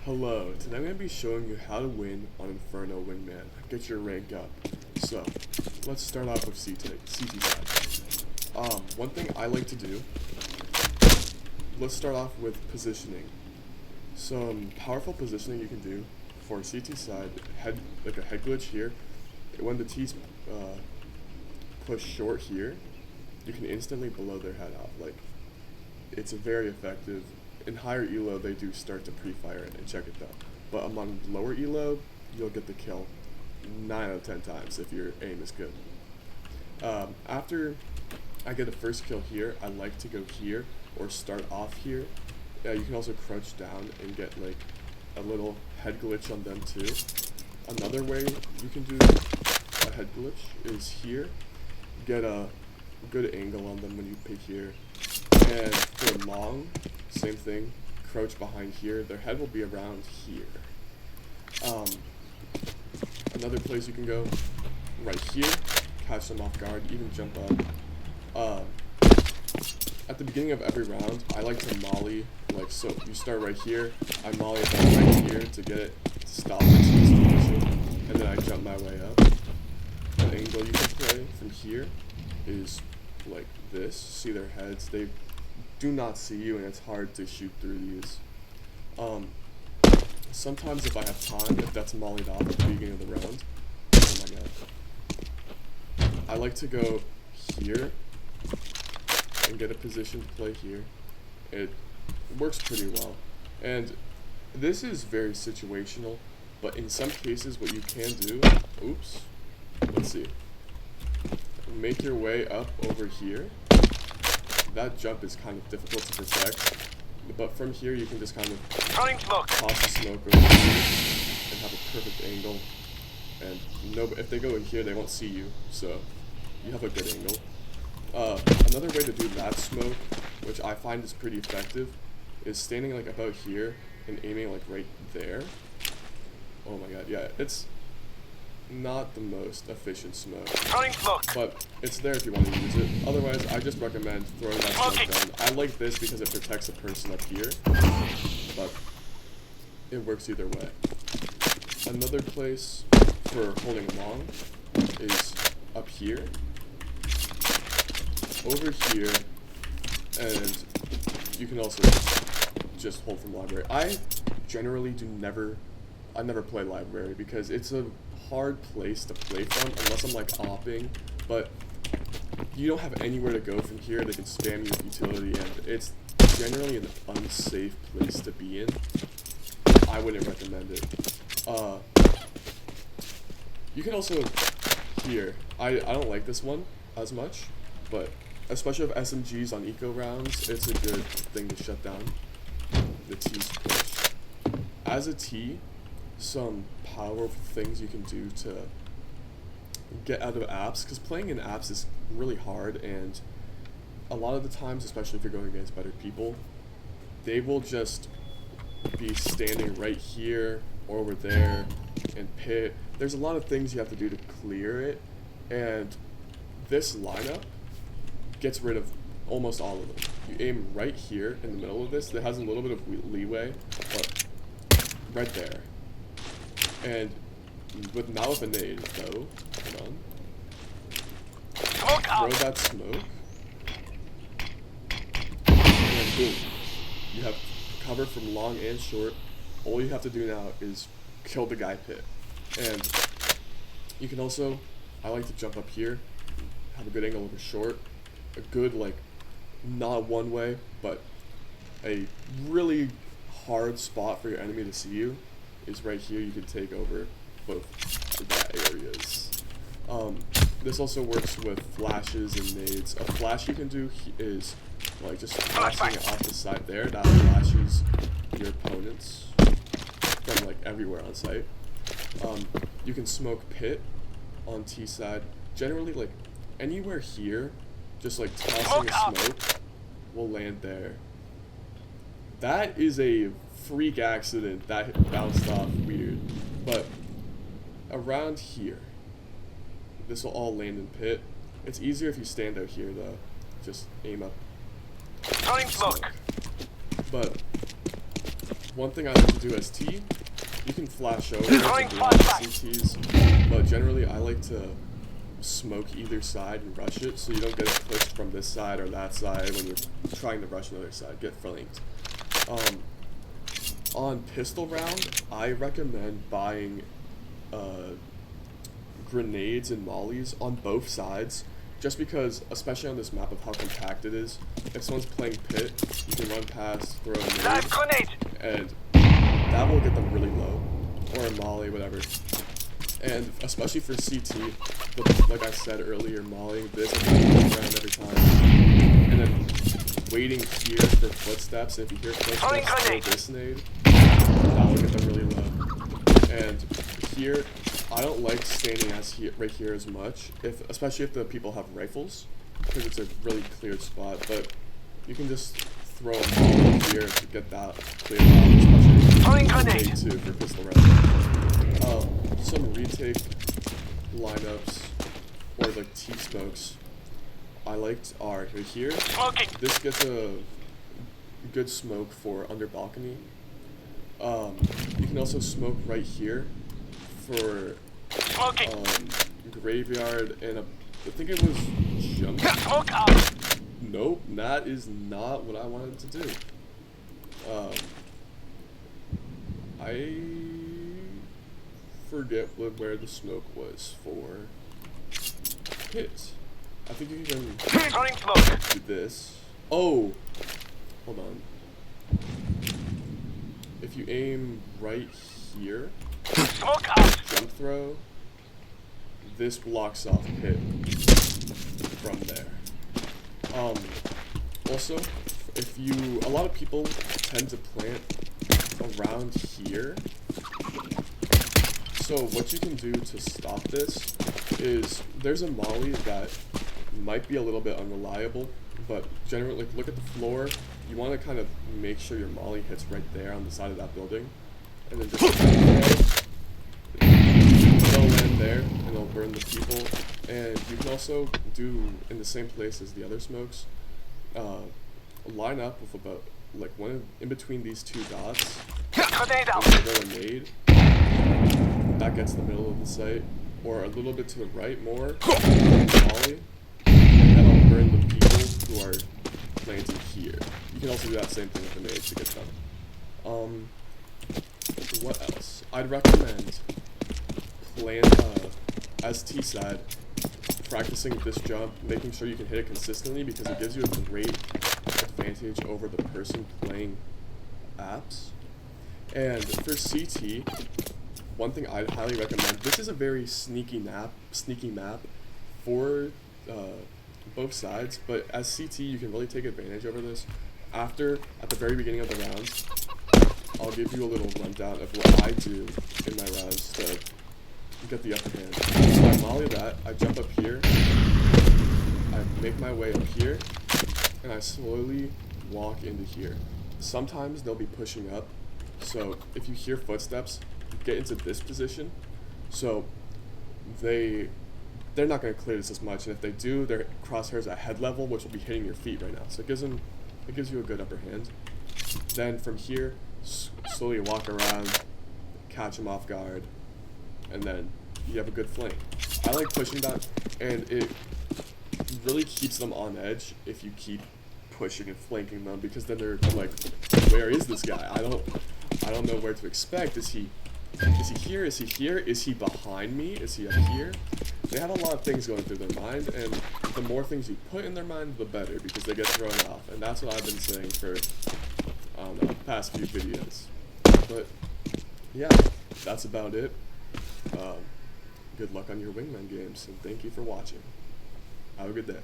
Hello, today I'm going to be showing you how to win on Inferno Wingman. Get your rank up. So, let's start off with CT side. One thing I like to do, let's start off with positioning. Some powerful positioning you can do for CT side, like a head glitch here. When the T's push short here, you can instantly blow their head off. Like, it's very effective. In higher elo, they do start to pre-fire it and check it though. But among lower elo, you'll get the kill 9 out of 10 times if your aim is good. After I get a first kill here, I like to go here or start off here. You can also crouch down and get like a little head glitch on them too. Another way you can do a head glitch is here. Get a good angle on them when you pick here. And for long, same thing, crouch behind here. Their head will be around here. Another place you can go, right here, catch them off guard, even jump up. At the beginning of every round, I like to molly, like so. You start right here, I molly about right here to get it to stop the T's position, and then I jump my way up. An angle you can play from here is like this. See their heads, they do not see you, and it's hard to shoot through these. Sometimes if I have time, if that's mollied off at the beginning of the round, oh my god, I like to go here and get a position to play here. It works pretty well, and this is very situational, but in some cases what you can do, let's see, make your way up over here. That jump is kind of difficult to protect, but from here you can just kind of toss the smoke over here and have a perfect angle. And if they go in here, they won't see you, so you have a good angle. Another way to do that smoke, which I find is pretty effective, is standing like about here and aiming like right there. Oh my god, yeah, it's not the most efficient smoke, but it's there if you want to use it. Otherwise, I just recommend throwing that smoke down. I like this because it protects the person up here, but it works either way. Another place for holding long is up here, over here, and you can also just hold from library. I generally I never play library because it's a hard place to play from unless I'm like opping, but you don't have anywhere to go from here. They can spam you with utility, and it's generally an unsafe place to be in. I wouldn't recommend it. You can also here, I don't like this one as much, but especially with SMGs on eco rounds, it's a good thing to shut down the T's push. As a T, some powerful things you can do to get out of apps, because playing in apps is really hard, and a lot of the times, especially if you're going against better people, they will just be standing right here or over there and pit. There's a lot of things you have to do to clear it, and this lineup gets rid of almost all of them. You aim right here in the middle of this. That has a little bit of leeway, but right there. And now with a nade, though, hold on. Throw that smoke. And boom. You have cover from long and short. All you have to do now is kill the guy pit. And you can also, I like to jump up here, have a good angle over short. A good, like, not one way, but a really hard spot for your enemy to see you is right here. You can take over both that areas. This also works with flashes and nades. A flash you can do is like just flashing it off the side there. That flashes your opponents from like everywhere on site. You can smoke pit on T side. Generally, like anywhere here, just like tossing a smoke will land there. That is a freak accident that bounced off weird, but around here, this will all land in pit. It's easier if you stand out here though. Just aim up. Smoke. But one thing I like to do as T, you can flash over and do CTs, but generally I like to smoke either side and rush it so you don't get it pushed from this side or that side when you're trying to rush another side, get flanked. On pistol round, I recommend buying grenades and mollies on both sides, just because, especially on this map of how compact it is, if someone's playing pit, you can run past, throw a grenade, and that will get them really low, or a molly, whatever. And especially for CT, like I said earlier, mollying this around every time, and then waiting here for footsteps. If you hear footsteps, throw this nade, that will get them really low. And here, I don't like standing right here as much, especially if the people have rifles, because it's a really cleared spot. But you can just throw a molly here to get that cleared out, especially too for pistol round. Some retake lineups or like T-smokes I liked are right here. This gets a good smoke for under balcony. You can also smoke right here for graveyard and I think it was jump. Nope, that is not what I wanted to do. I forget where the smoke was for hit. I think you can do this. Oh, hold on. If you aim right here, jump throw, this blocks off pit from there. Also, a lot of people tend to plant around here. So what you can do to stop this is there's a molly that might be a little bit unreliable, but generally, like, look at the floor. You want to kind of make sure your molly hits right there on the side of that building, and then just it'll land there and it'll burn the people. And you can also do in the same place as the other smokes. Line up with about like one in between these two dots. Throw a nade. That gets in the middle of the site, or a little bit to the right more. Molly. And that'll burn the people who are planted here. You can also do that same thing with the nades to get them. What else? I'd recommend as T said, practicing this jump, making sure you can hit it consistently because it gives you a great advantage over the person playing apps. And for CT, one thing I'd highly recommend, this is a very sneaky map for both sides, but as CT you can really take advantage over this. At the very beginning of the rounds, I'll give you a little rundown of what I do in my rounds to get the upper hand. So I molly that, I jump up here, I make my way up here, and I slowly walk into here. Sometimes they'll be pushing up, so if you hear footsteps, get into this position, so they're not going to clear this as much, and if they do, their crosshairs at head level, which will be hitting your feet right now, so it gives you a good upper hand. Then from here, slowly walk around, catch them off guard, and then you have a good flank. I like pushing that, and it really keeps them on edge if you keep pushing and flanking them, because then they're like, where is this guy? I don't know where to expect. Is he here? Is he here? Is he behind me? Is he up here? They have a lot of things going through their mind, and the more things you put in their mind, the better, because they get thrown off. And that's what I've been saying for, I don't know, the past few videos. But yeah, that's about it. Good luck on your Wingman games, and thank you for watching. Have a good day.